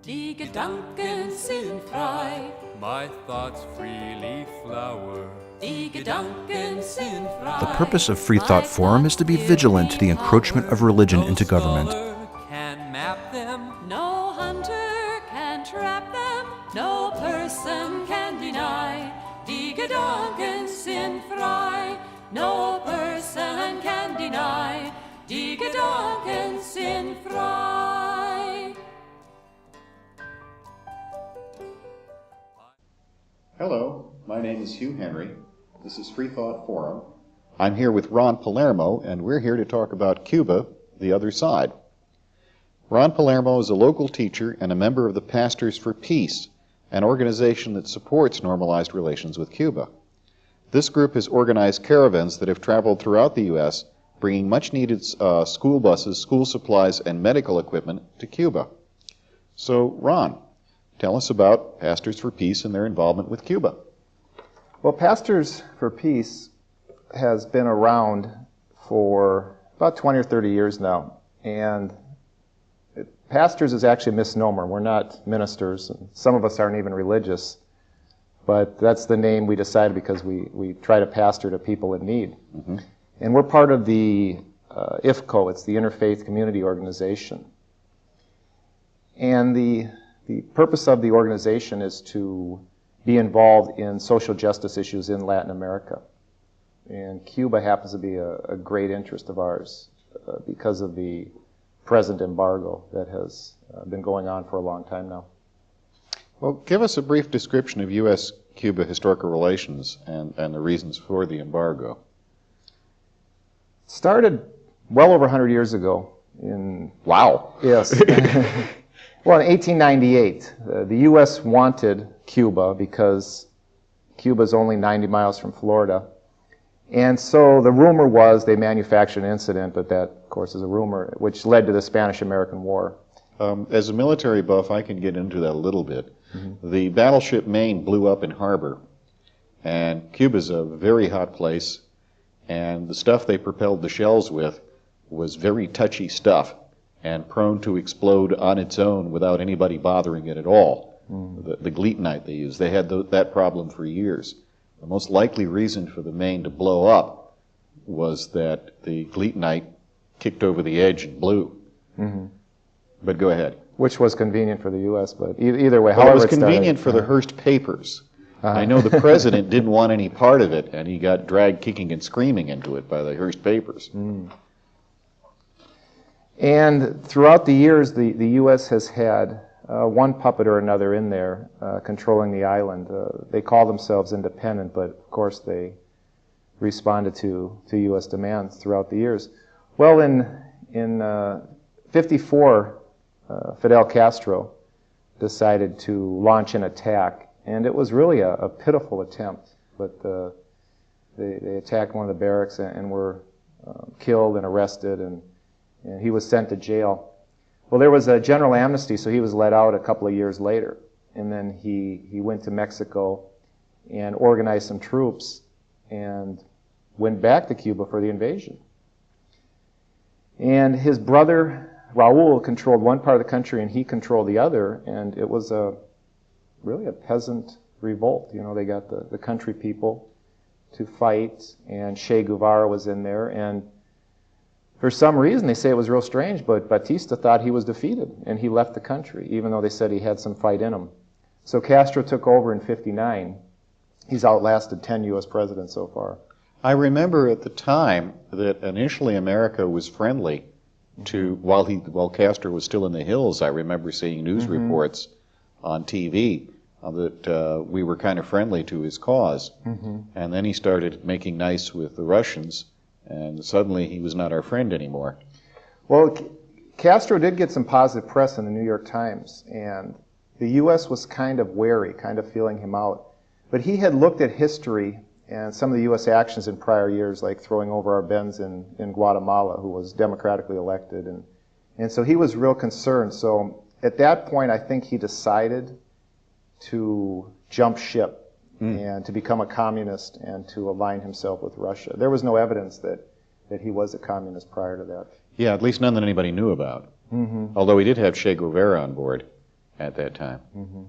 Die Gedanken sind frei, my thoughts freely flower. Die Gedanken sind frei. The purpose of Freethought Forum is to be vigilant to the encroachment of religion into government. Can map them. No hunter can trap them. No person can deny. Die Gedanken sind frei. No person can deny. Die Gedanken sind frei. Hello, my name is Hugh Henry. This is Freethought Forum. I'm here with Ron Palermo, and we're here to talk about Cuba, the other side. Ron Palermo is a local teacher and a member of the Pastors for Peace, an organization that supports normalized relations with Cuba. This group has organized caravans that have traveled throughout the U.S., bringing much-needed school buses, school supplies, and medical equipment to Cuba. So, Ron, tell us about Pastors for Peace and their involvement with Cuba. Well, Pastors for Peace has been around for about 20 or 30 years now. And pastors is actually a misnomer. We're not ministers. And some of us aren't even religious. But that's the name we decided because we try to pastor to people in need. Mm-hmm. And we're part of the IFCO. It's the Interfaith Community Organization. And the purpose of the organization is to be involved in social justice issues in Latin America. And Cuba happens to be a great interest of ours because of the present embargo that has been going on for a long time now. Well, give us a brief description of U.S.-Cuba historical relations and the reasons for the embargo. It started well over 100 years ago. Wow. Yes. Well, in 1898, the U.S. wanted Cuba because Cuba is only 90 miles from Florida. And so the rumor was they manufactured an incident, but that, of course, is a rumor, which led to the Spanish-American War. As a military buff, I can get into that a little bit. Mm-hmm. The battleship Maine blew up in harbor, and Cuba's a very hot place, and the stuff they propelled the shells with was very touchy stuff and prone to explode on its own without anybody bothering it at all. Mm. The gleatonite they used, they had that problem for years. The most likely reason for the Maine to blow up was that the gleatonite kicked over the edge and blew. Mm-hmm. But go ahead. Which was convenient for the U.S., but either way, well, it was convenient for the Hearst papers. I know the president didn't want any part of it, and he got dragged kicking and screaming into it by the Hearst papers. Mm. And throughout the years, the U.S. has had one puppet or another in there controlling the island. They call themselves independent, but of course they responded to U.S. demands throughout the years. Well, in 54, Fidel Castro decided to launch an attack, and it was really a pitiful attempt. But they attacked one of the barracks and were killed and arrested, and he was sent to jail. Well, there was a general amnesty, so he was let out a couple of years later. And then he went to Mexico and organized some troops and went back to Cuba for the invasion. And his brother, Raul, controlled one part of the country and he controlled the other, and it was really a peasant revolt. You know, they got the country people to fight, and Che Guevara was in there, and for some reason, they say it was real strange, but Batista thought he was defeated, and he left the country, even though they said he had some fight in him. So Castro took over in 59. He's outlasted 10 U.S. presidents so far. I remember at the time that initially America was friendly to, while Castro was still in the hills, I remember seeing news reports on TV that we were kind of friendly to his cause. Mm-hmm. And then he started making nice with the Russians, and suddenly he was not our friend anymore. Well, Castro did get some positive press in the New York Times, and the U.S. was kind of wary, kind of feeling him out. But he had looked at history and some of the U.S. actions in prior years, like throwing over our Benz in Guatemala, who was democratically elected. And so he was real concerned. So at that point, I think he decided to jump ship and to become a communist and to align himself with Russia. There was no evidence that that he was a communist prior to that. Yeah, at least none that anybody knew about. Mm-hmm. Although he did have Che Guevara on board at that time. Mm-hmm.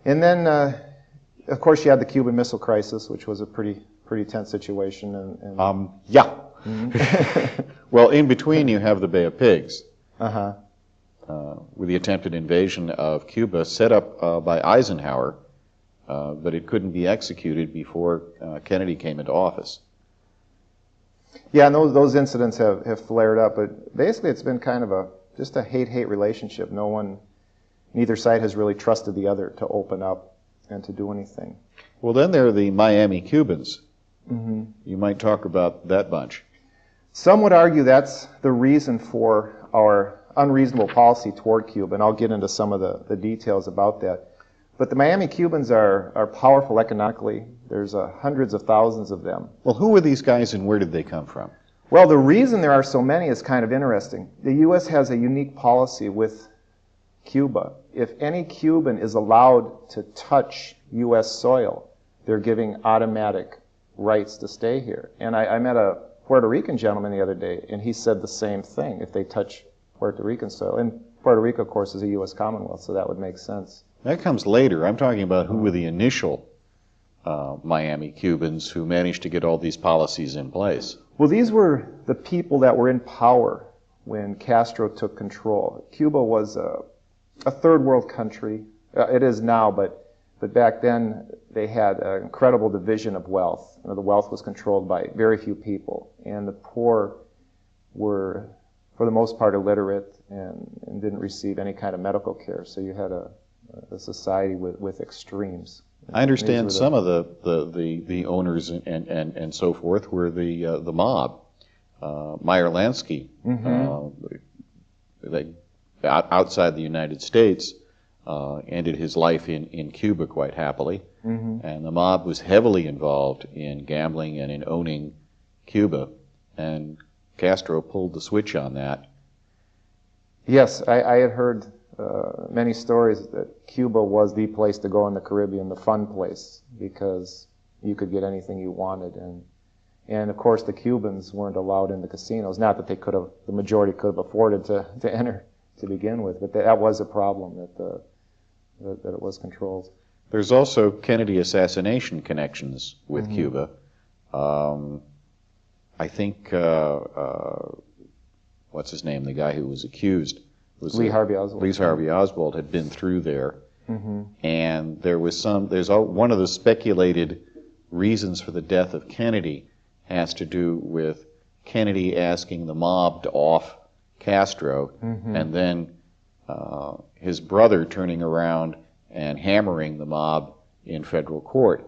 And then, of course, you had the Cuban Missile Crisis, which was a pretty tense situation. Yeah. Mm-hmm. Well, in between you have the Bay of Pigs, Uh-huh. with the attempted invasion of Cuba set up by Eisenhower, but it couldn't be executed before Kennedy came into office. Yeah, and those incidents have flared up, but basically it's been kind of just a hate-hate relationship. Neither side has really trusted the other to open up and to do anything. Well, then there are the Miami Cubans. Mm-hmm. You might talk about that bunch. Some would argue that's the reason for our unreasonable policy toward Cuba, and I'll get into some of the details about that. But the Miami Cubans are powerful economically. There's hundreds of thousands of them. Well, who were these guys and where did they come from? Well, the reason there are so many is kind of interesting. The U.S. has a unique policy with Cuba. If any Cuban is allowed to touch U.S. soil, they're giving automatic rights to stay here. And I met a Puerto Rican gentleman the other day, and he said the same thing, if they touch Puerto Rican soil. And Puerto Rico, of course, is a U.S. Commonwealth, so that would make sense. That comes later. I'm talking about who were the initial Miami Cubans who managed to get all these policies in place. Well, these were the people that were in power when Castro took control. Cuba was a third world country. It is now, but back then they had an incredible division of wealth. The wealth was controlled by very few people, and the poor were, for the most part, illiterate and didn't receive any kind of medical care. So you had a society with extremes. I understand some of the owners and so forth were the mob. Meyer Lansky, outside the United States, ended his life in Cuba quite happily. And the mob was heavily involved in gambling and in owning Cuba. And Castro pulled the switch on that. Yes, I had heard many stories that Cuba was the place to go in the Caribbean, the fun place, because you could get anything you wanted. And of course, the Cubans weren't allowed in the casinos. Not that the majority could have afforded to enter to begin with, but that was a problem, that it was controlled. There's also Kennedy assassination connections with Cuba. I think, what's his name, the guy who was accused, Lee Harvey Oswald. Lee Harvey Oswald had been through there, and there's one of the speculated reasons for the death of Kennedy has to do with Kennedy asking the mob to off Castro, and then his brother turning around and hammering the mob in federal court,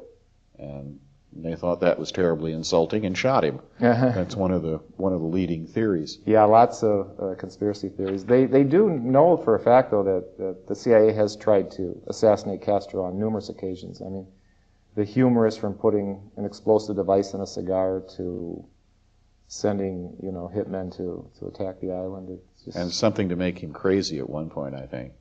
and they thought that was terribly insulting and shot him. That's one of the leading theories. Yeah, lots of conspiracy theories. They do know for a fact, though, that the CIA has tried to assassinate Castro on numerous occasions. I mean, the humorous from putting an explosive device in a cigar to sending, hitmen to attack the island. And something to make him crazy at one point, I think.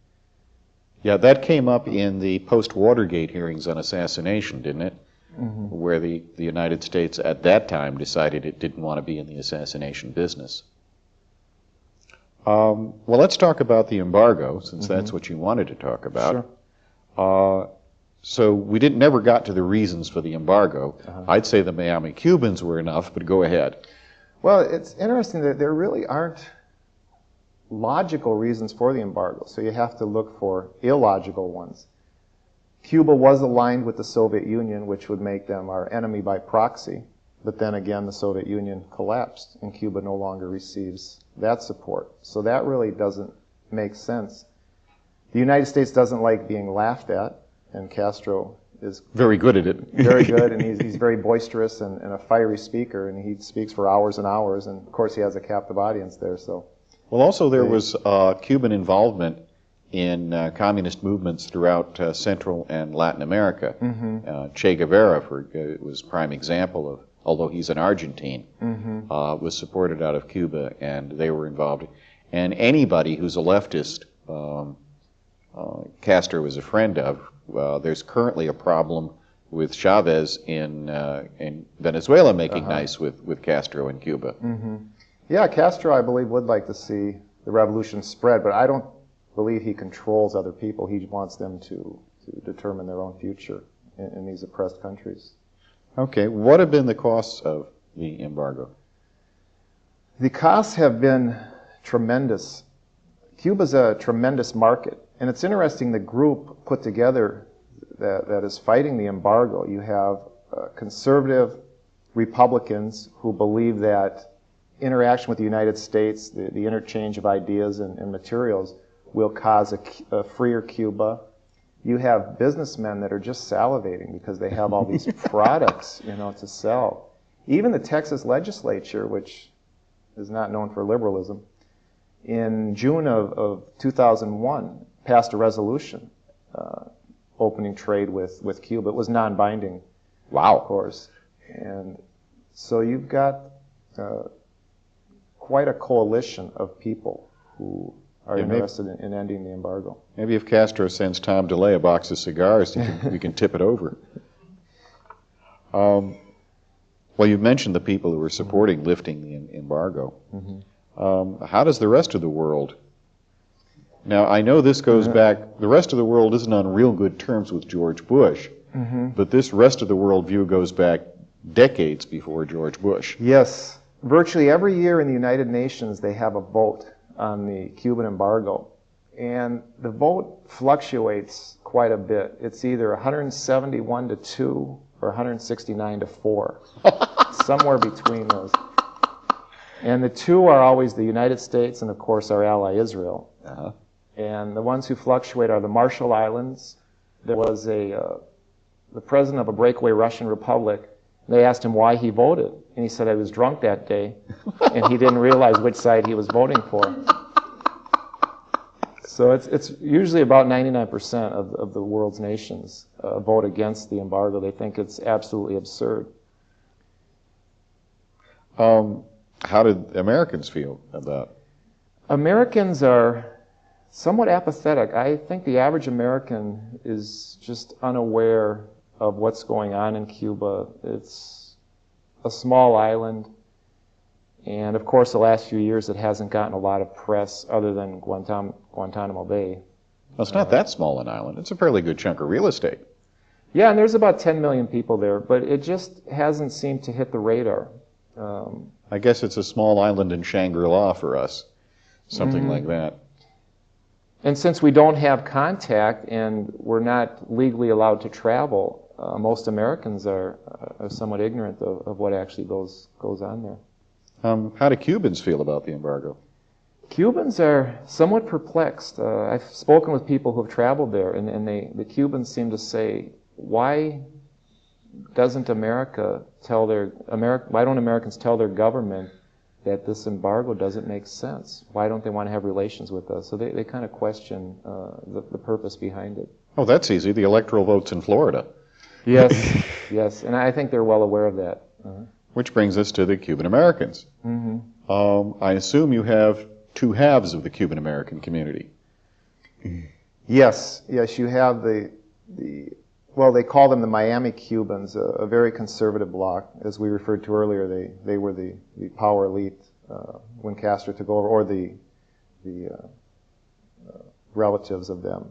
Yeah, that came up in the post-Watergate hearings on assassination, didn't it? Where the United States at that time decided it didn't want to be in the assassination business. Well, let's talk about the embargo, since that's what you wanted to talk about. Sure. So we never got to the reasons for the embargo. I'd say the Miami Cubans were enough, but go ahead. Well, it's interesting that there really aren't logical reasons for the embargo, so you have to look for illogical ones. Cuba was aligned with the Soviet Union, which would make them our enemy by proxy. But then again, the Soviet Union collapsed, and Cuba no longer receives that support. So that really doesn't make sense. The United States doesn't like being laughed at, and Castro is very good at it. Very good, and he's very boisterous and a fiery speaker, and he speaks for hours and hours, and of course he has a captive audience there. So, well, also there was Cuban involvement in communist movements throughout Central and Latin America. Che Guevara was a prime example of, although he's an Argentine, was supported out of Cuba, and they were involved. And anybody who's a leftist, Castro was a friend of. There's currently a problem with Chavez in Venezuela making nice with Castro in Cuba. Yeah, Castro, I believe, would like to see the revolution spread, but I don't believe he controls other people. He wants them to determine their own future in these oppressed countries. Okay, what have been the costs of the embargo? The costs have been tremendous. Cuba's a tremendous market, and it's interesting the group put together that is fighting the embargo. You have conservative Republicans who believe that interaction with the United States, the interchange of ideas and materials, will cause a freer Cuba. You have businessmen that are just salivating because they have all these products, to sell. Even the Texas legislature, which is not known for liberalism, in June of 2001 passed a resolution opening trade with Cuba. It was non-binding, Wow. of course. And so you've got quite a coalition of people who are interested in ending the embargo. Maybe if Castro sends Tom DeLay a box of cigars, we can tip it over. Well, you mentioned the people who were supporting lifting the embargo. How does the rest of the world? Now, I know this goes back, the rest of the world isn't on real good terms with George Bush, but this rest of the world view goes back decades before George Bush. Yes. Virtually every year in the United Nations, they have a vote on the Cuban embargo. And the vote fluctuates quite a bit. It's either 171 to 2 or 169 to 4. Somewhere between those. And the two are always the United States and, of course, our ally Israel. And the ones who fluctuate are the Marshall Islands. There was the president of a breakaway Russian republic. They asked him why he voted. And he said, I was drunk that day, and he didn't realize which side he was voting for. So it's usually about 99% of the world's nations vote against the embargo. They think it's absolutely absurd. How did Americans feel about it? Americans are somewhat apathetic. I think the average American is just unaware of what's going on in Cuba. It's a small island, and of course the last few years it hasn't gotten a lot of press other than Guantanamo Bay. Well, it's not that small an island. It's a fairly good chunk of real estate. Yeah, and there's about 10 million people there, but it just hasn't seemed to hit the radar. I guess it's a small island in Shangri-La for us, something like that. And since we don't have contact and we're not legally allowed to travel, most Americans are somewhat ignorant of what actually goes on there. How do Cubans feel about the embargo? Cubans are somewhat perplexed. I've spoken with people who have traveled there, and the Cubans seem to say, why doesn't why don't Americans tell their government that this embargo doesn't make sense? Why don't they want to have relations with us? So they kind of question the purpose behind it. Oh, that's easy. The electoral vote's in Florida. Yes, yes, and I think they're well aware of that. Which brings us to the Cuban Americans. I assume you have two halves of the Cuban American community. Yes, you have well, they call them the Miami Cubans, a very conservative bloc. As we referred to earlier, they were the power elite when Castro took over, or the relatives of them.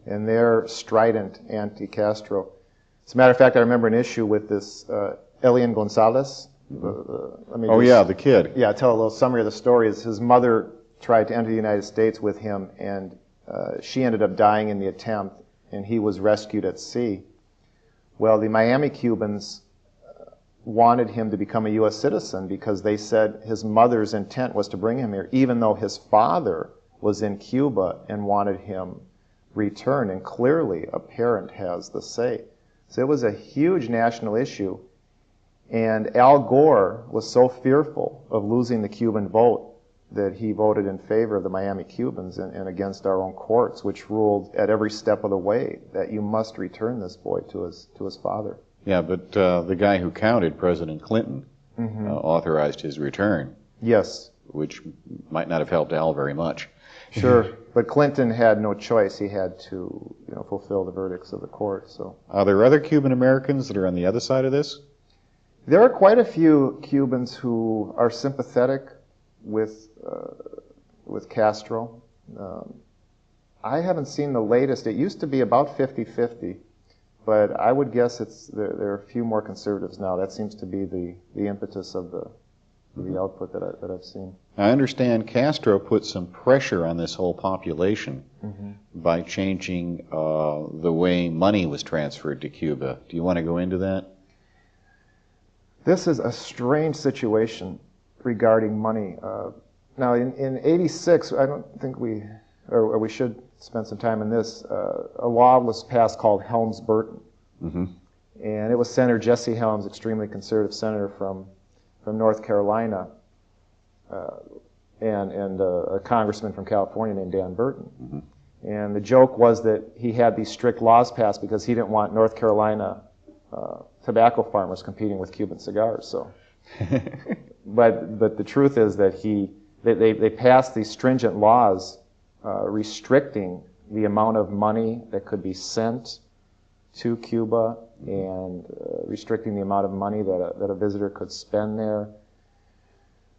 And they're strident anti-Castro. As a matter of fact, I remember an issue with this Elian Gonzalez. The kid. Yeah, tell a little summary of the story. Is his mother tried to enter the United States with him, and she ended up dying in the attempt, and he was rescued at sea. Well, the Miami Cubans wanted him to become a U.S. citizen because they said his mother's intent was to bring him here, even though his father was in Cuba and wanted him returned, and clearly a parent has the say. So it was a huge national issue, and Al Gore was so fearful of losing the Cuban vote that he voted in favor of the Miami Cubans and against our own courts, which ruled at every step of the way that you must return this boy to his father. Yeah, but the guy who counted, President Clinton, authorized his return. Yes. Which might not have helped Al very much. Sure, but Clinton had no choice. He had to, fulfill the verdicts of the court. So, are there other Cuban Americans that are on the other side of this? There are quite a few Cubans who are sympathetic with Castro. I haven't seen the latest. It used to be about 50-50, but I would guess there are a few more conservatives now. That seems to be the impetus of the output that I've seen. I understand Castro put some pressure on this whole population by changing the way money was transferred to Cuba. Do you want to go into that? This is a strange situation regarding money. Now, in '86, I don't think we should spend some time on this. A law was passed called HelmsBurton, and it was Senator Jesse Helms, extremely conservative senator from North Carolina, and a congressman from California named Dan Burton. And the joke was that he had these strict laws passed because he didn't want North Carolina tobacco farmers competing with Cuban cigars. So, but the truth is that they passed these stringent laws restricting the amount of money that could be sent to Cuba and restricting the amount of money that a visitor could spend there,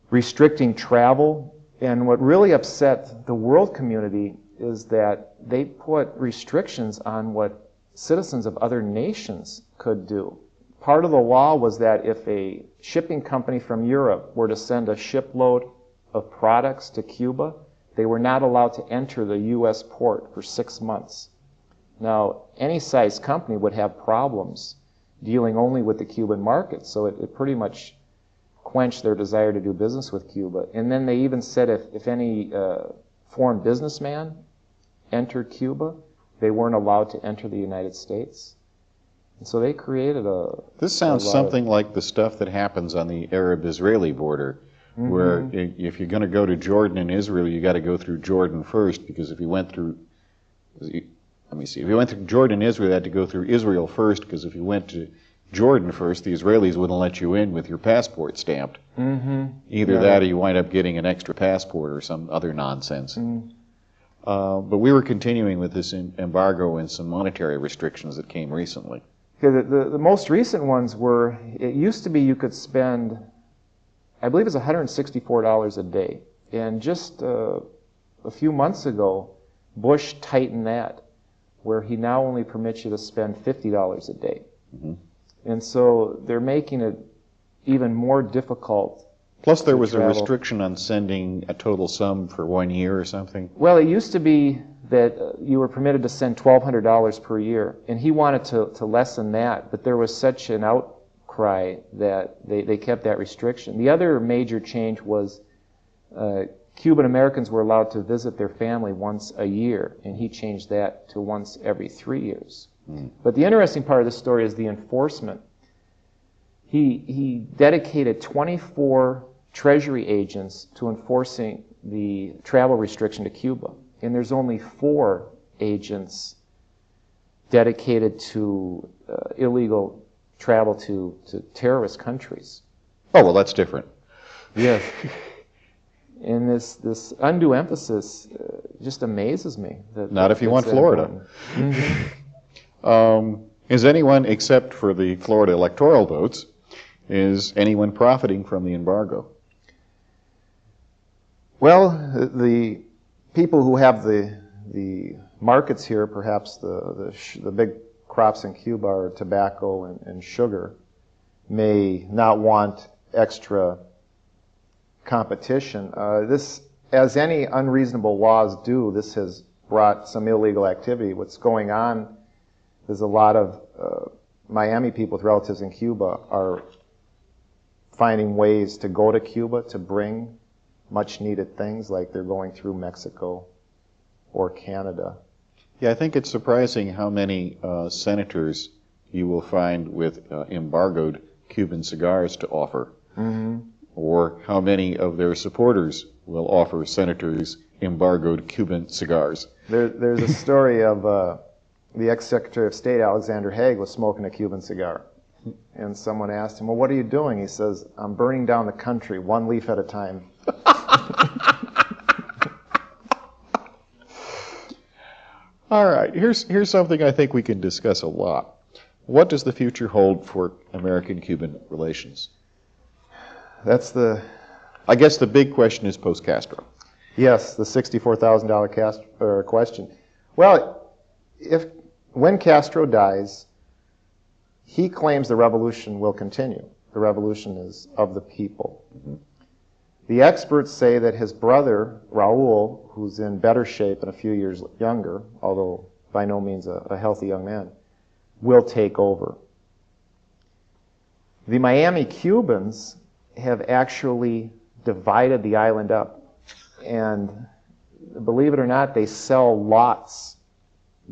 restricting travel. And what really upset the world community is that they put restrictions on what citizens of other nations could do. Part of the law was that if a shipping company from Europe were to send a shipload of products to Cuba, they were not allowed to enter the U.S. port for 6 months. Now, any size company would have problems dealing only with the Cuban market, so it pretty much quenched their desire to do business with Cuba. And then they even said if any foreign businessman entered Cuba, they weren't allowed to enter the United States. And so they created This sounds something like the stuff that happens on the Arab-Israeli border, where if you're going to go to Jordan and Israel, you got to go through Jordan first, because if you went through, if you went through Jordan and Israel, you had to go through Israel first, because if you went to Jordan first, the Israelis wouldn't let you in with your passport stamped. Either that or you wind up getting an extra passport or some other nonsense. But we were continuing with this embargo and some monetary restrictions that came recently. Okay, the most recent ones were, it used to be you could spend, I believe it was $164 a day. And just a few months ago, Bush tightened that, where he now only permits you to spend $50 a day. And so they're making it even more difficult. Plus there was a restriction on sending a total sum for 1 year or something. Well, it used to be that you were permitted to send $1,200 per year, and he wanted to lessen that, but there was such an outcry that they kept that restriction. The other major change was Cuban Americans were allowed to visit their family once a year, and he changed that to once every 3 years. But the interesting part of the story is the enforcement. He dedicated 24 Treasury agents to enforcing the travel restriction to Cuba. And there's only 4 agents dedicated to illegal travel to terrorist countries. Oh, well, that's different. Yes. And this undue emphasis just amazes me. Not if you want Florida. Is anyone, except for the Florida electoral votes, is anyone profiting from the embargo? Well, the people who have the markets here, perhaps the big crops in Cuba are tobacco and sugar, may not want extra competition. This, as any unreasonable laws do, this has brought some illegal activity. What's going on is a lot of Miami people with relatives in Cuba are finding ways to go to Cuba to bring much needed things, like they're going through Mexico or Canada. Yeah, I think it's surprising how many senators you will find with embargoed Cuban cigars to offer, or how many of their supporters will offer senators embargoed Cuban cigars. There's a story of the ex-Secretary of State, Alexander Haig, was smoking a Cuban cigar. And someone asked him, well, what are you doing? He says, I'm burning down the country, one leaf at a time. All right, here's something I think we can discuss a lot. What does the future hold for American-Cuban relations? I guess the big question is post-Castro. Yes, the $64,000 question. Well, when Castro dies, he claims the revolution will continue. The revolution is of the people. Mm-hmm. The experts say that his brother, Raul, who's in better shape and a few years younger, although by no means a healthy young man, will take over. The Miami Cubans have actually divided the island up, and believe it or not, they sell lots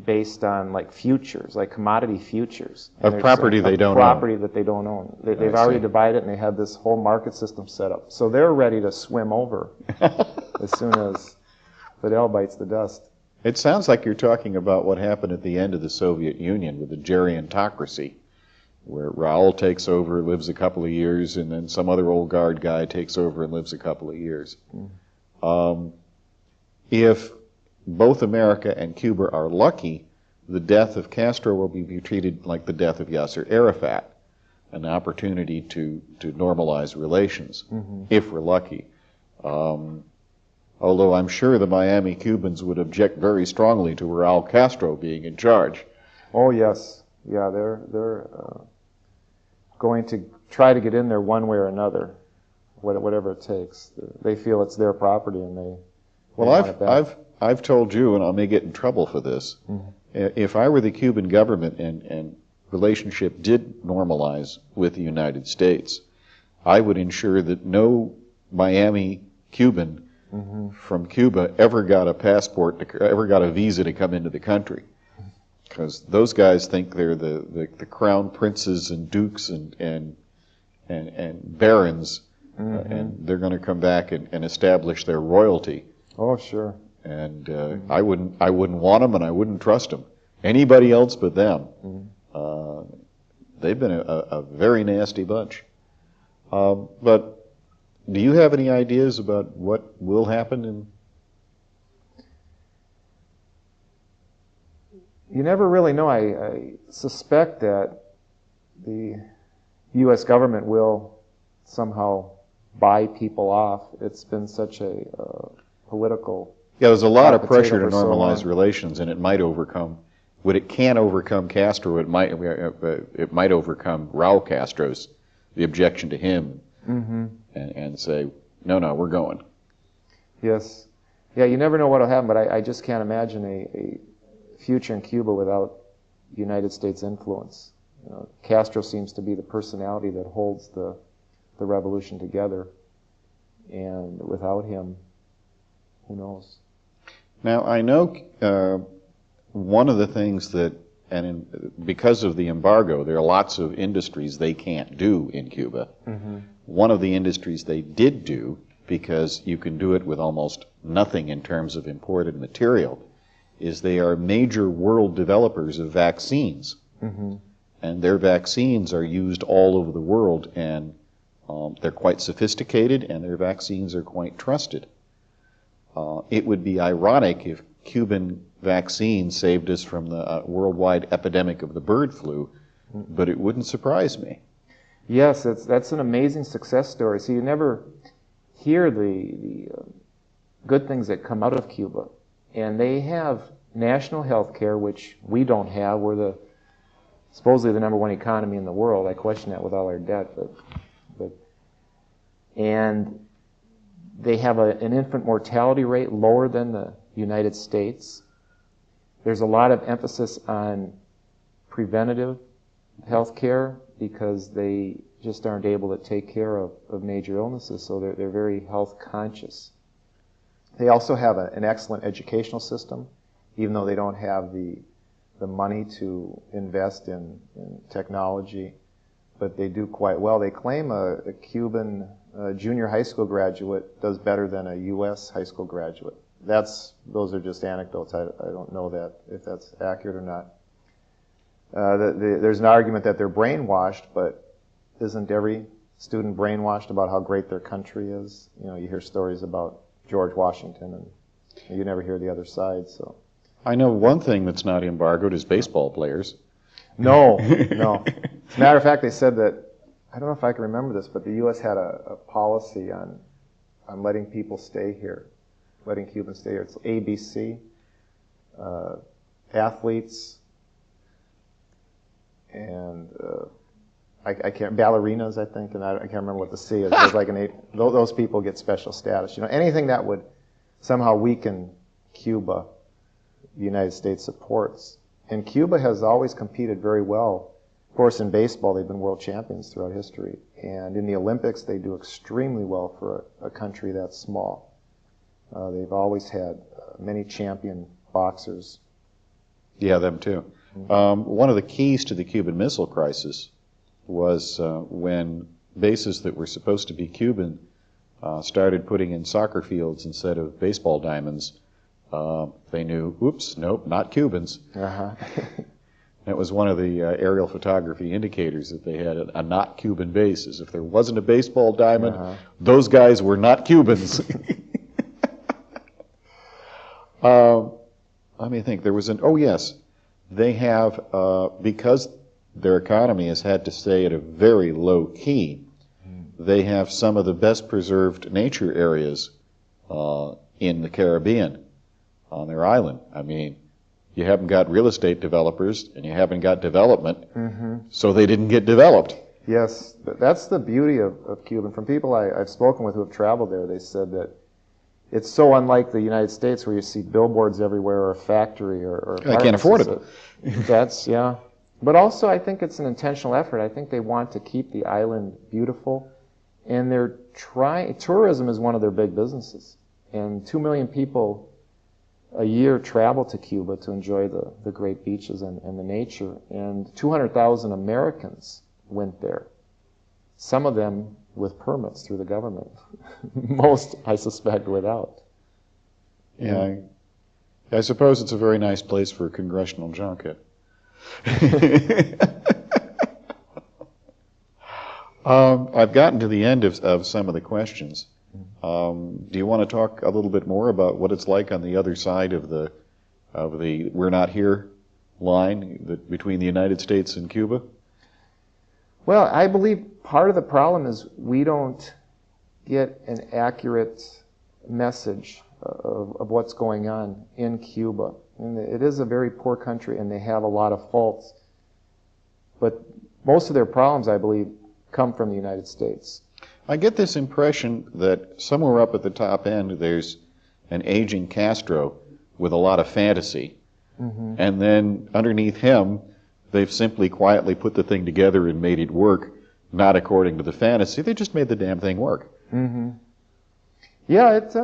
based on like futures, like commodity futures. Of property they don't own. Property that they don't own. They've already divided it, and they have this whole market system set up. So they're ready to swim over as soon as Fidel bites the dust. It sounds like you're talking about what happened at the end of the Soviet Union with the gerontocracy, where Raul takes over, lives a couple of years, and then some other old guard guy takes over and lives a couple of years. If both America and Cuba are lucky, the death of Castro will be treated like the death of Yasser Arafat, an opportunity to normalize relations, if we're lucky. Although I'm sure the Miami Cubans would object very strongly to Raul Castro being in charge. Oh yes, yeah, they're going to try to get in there one way or another, whatever it takes. They feel it's their property, and they want it back. I've told you, and I may get in trouble for this, if I were the Cuban government and relationship did normalize with the United States, I would ensure that no Miami Cuban from Cuba ever got a passport, ever got a visa to come into the country. Because those guys think they're the crown princes and dukes and barons, and they're going to come back and establish their royalty. Oh, sure. And I wouldn't want them, and I wouldn't trust them. Anybody else but them. They've been a very nasty bunch. But do you have any ideas about what will happen? You never really know. I suspect that the U.S. government will somehow buy people off. It's been such a political... Yeah, there's a lot of pressure to normalize relations, and it might overcome... When it can't overcome Castro, it might overcome Raul Castro's, the objection to him, and say, no, we're going. Yes. Yeah, you never know what will happen, but I just can't imagine a future in Cuba without United States influence. Castro seems to be the personality that holds the revolution together, and without him, who knows? Now, I know one of the things that, because of the embargo, there are lots of industries they can't do in Cuba. One of the industries they did do, because you can do it with almost nothing in terms of imported material, is they are major world developers of vaccines. And their vaccines are used all over the world, and they're quite sophisticated, and their vaccines are quite trusted. It would be ironic if Cuban vaccines saved us from the worldwide epidemic of the bird flu, but it wouldn't surprise me. Yes, that's an amazing success story. So you never hear the good things that come out of Cuba. And they have national health care, which we don't have. We're supposedly the #1 economy in the world. I question that with all our debt. And they have an infant mortality rate lower than the United States. There's a lot of emphasis on preventative health care because they just aren't able to take care of major illnesses, so they're very health conscious. They also have an excellent educational system, even though they don't have the money to invest in technology, but they do quite well. They claim a Cuban junior high school graduate does better than a U.S. high school graduate. Those are just anecdotes. I don't know if that's accurate or not. There's an argument that they're brainwashed, but isn't every student brainwashed about how great their country is? You hear stories about George Washington, and you never hear the other side. So I know one thing that's not embargoed is baseball players. No, no. As a matter of fact, they said that, I don't know if I can remember this, but the U.S. had a policy on letting people stay here, letting Cubans stay here. It's ABC, athletes, and I can't, ballerinas, I think, and I can't remember what the C is. There's like those people get special status. You know, anything that would somehow weaken Cuba, the United States supports. And Cuba has always competed very well. Of course, in baseball, they've been world champions throughout history. And in the Olympics, they do extremely well for a country that's small. They've always had many champion boxers. Yeah, them too. One of the keys to the Cuban Missile Crisis was when bases that were supposed to be Cuban started putting in soccer fields instead of baseball diamonds. They knew, oops, nope, not Cubans. Uh-huh. That was one of the aerial photography indicators that they had a not Cuban base. Is if there wasn't a baseball diamond, those guys were not Cubans. Let me think. There was oh yes, they have, because their economy has had to stay at a very low key, they have some of the best preserved nature areas in the Caribbean on their island. I mean, you haven't got real estate developers and you haven't got development, so they didn't get developed. Yes, that's the beauty of Cuba. From people I've spoken with who have traveled there, they said that it's so unlike the United States where you see billboards everywhere or a factory or I can't afford it. That's, yeah. But also I think it's an intentional effort. I think they want to keep the island beautiful, and they're tourism is one of their big businesses. And 2 million people a year travel to Cuba to enjoy the great beaches and the nature. And 200,000 Americans went there. Some of them with permits through the government. Most, I suspect, without. Yeah, I suppose it's a very nice place for a congressional junket. I've gotten to the end of some of the questions. Do you want to talk a little bit more about what it's like on the other side of the "we're not here" line between the United States and Cuba? Well, I believe part of the problem is we don't get an accurate message of what's going on in Cuba. And it is a very poor country, and they have a lot of faults. But most of their problems, I believe, come from the United States. I get this impression that somewhere up at the top end there's an aging Castro with a lot of fantasy. And then underneath him, they've simply quietly put the thing together and made it work, not according to the fantasy. They just made the damn thing work. Yeah, it's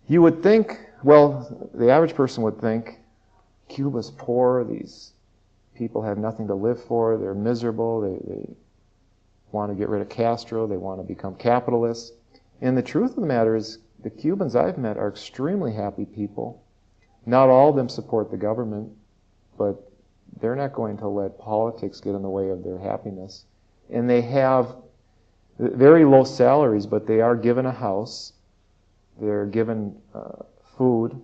you would think, well, the average person would think, Cuba's poor, these people have nothing to live for, they're miserable, they want to get rid of Castro, they want to become capitalists. And the truth of the matter is, the Cubans I've met are extremely happy people. Not all of them support the government, but they're not going to let politics get in the way of their happiness. And they have very low salaries, but they are given a house, they're given food,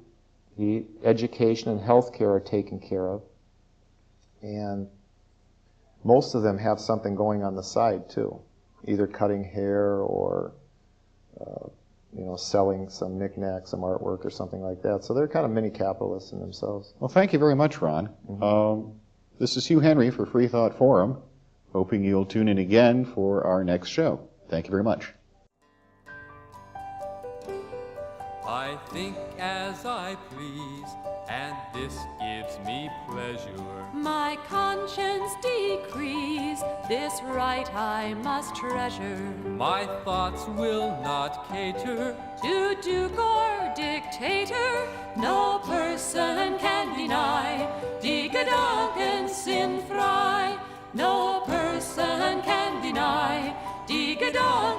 education and health care are taken care of. And most of them have something going on the side too, either cutting hair or selling some knickknacks, some artwork or something like that. So they're kind of mini capitalists in themselves. Well, thank you very much, Ron. This is Hugh Henry for Freethought Forum, hoping you'll tune in again for our next show. Thank you very much. I think as I please, and this gives me pleasure. My conscience decrees, this right I must treasure. My thoughts will not cater to duke or dictator. No person can deny die Gedanken sind frei. No person can deny die Gedanken